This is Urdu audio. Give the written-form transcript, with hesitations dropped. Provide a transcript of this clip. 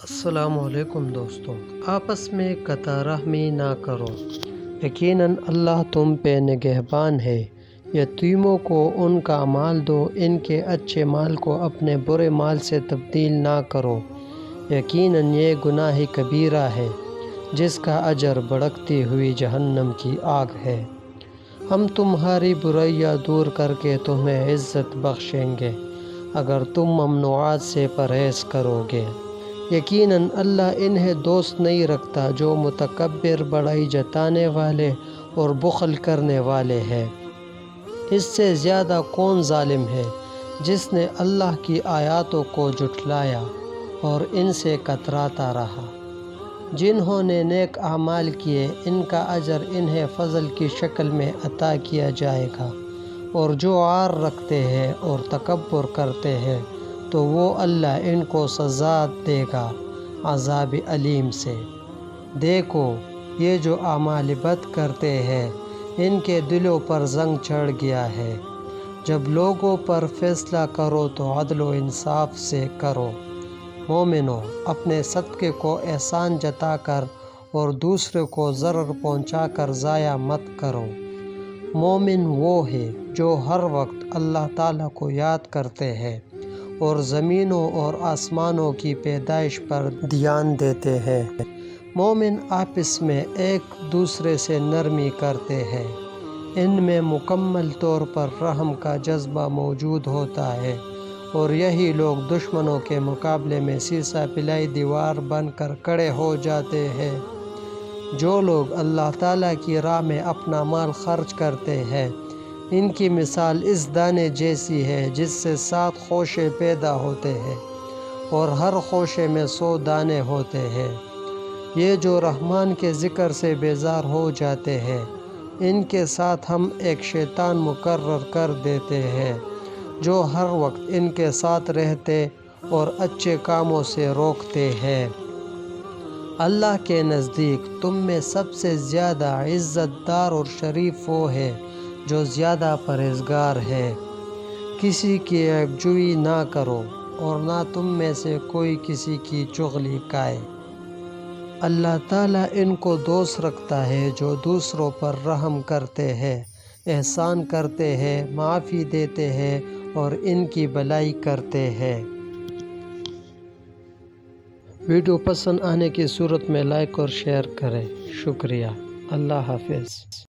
السلام علیکم دوستوں، آپس میں قطع رحمی نہ کرو۔ یقیناً اللہ تم پہ نگہبان ہے۔ یتیموں کو ان کا مال دو، ان کے اچھے مال کو اپنے برے مال سے تبدیل نہ کرو۔ یقیناً یہ گناہ کبیرہ ہے جس کا اجر بھڑکتی ہوئی جہنم کی آگ ہے۔ ہم تمہاری برائیاں دور کر کے تمہیں عزت بخشیں گے اگر تم ممنوعات سے پرہیز کرو گے۔ یقیناً اللہ انہیں دوست نہیں رکھتا جو متکبر، بڑائی جتانے والے اور بخل کرنے والے ہیں۔ اس سے زیادہ کون ظالم ہے جس نے اللہ کی آیاتوں کو جھٹلایا اور ان سے کتراتا رہا۔ جنہوں نے نیک اعمال کیے ان کا اجر انہیں فضل کی شکل میں عطا کیا جائے گا، اور جو عار رکھتے ہیں اور تکبر کرتے ہیں تو وہ اللہ ان کو سزا دے گا عذاب علیم سے۔ دیکھو، یہ جو اعمال بد کرتے ہیں ان کے دلوں پر زنگ چڑھ گیا ہے۔ جب لوگوں پر فیصلہ کرو تو عدل و انصاف سے کرو۔ مومنو، اپنے صدقے کو احسان جتا کر اور دوسرے کو ضرر پہنچا کر ضائع مت کرو۔ مومن وہ ہے جو ہر وقت اللہ تعالیٰ کو یاد کرتے ہیں اور زمینوں اور آسمانوں کی پیدائش پر دھیان دیتے ہیں۔ مومن آپس میں ایک دوسرے سے نرمی کرتے ہیں۔ ان میں مکمل طور پر رحم کا جذبہ موجود ہوتا ہے، اور یہی لوگ دشمنوں کے مقابلے میں سیسہ پلائی دیوار بن کر کھڑے ہو جاتے ہیں۔ جو لوگ اللہ تعالیٰ کی راہ میں اپنا مال خرچ کرتے ہیں ان کی مثال اس دانے جیسی ہے جس سے 7 خوشے پیدا ہوتے ہیں اور ہر خوشے میں 100 دانے ہوتے ہیں۔ یہ جو رحمان کے ذکر سے بیزار ہو جاتے ہیں ان کے ساتھ ہم ایک شیطان مقرر کر دیتے ہیں جو ہر وقت ان کے ساتھ رہتے اور اچھے کاموں سے روکتے ہیں۔ اللہ کے نزدیک تم میں سب سے زیادہ عزت دار اور شریف وہ ہے جو زیادہ پرہیزگار ہے۔ کسی کی عیب جوئی نہ کرو اور نہ تم میں سے کوئی کسی کی چغلی کھائے۔ اللہ تعالیٰ ان کو دوست رکھتا ہے جو دوسروں پر رحم کرتے ہیں، احسان کرتے ہیں، معافی دیتے ہیں اور ان کی بھلائی کرتے ہیں۔ ویڈیو پسند آنے کی صورت میں لائک اور شیئر کریں۔ شکریہ۔ اللہ حافظ۔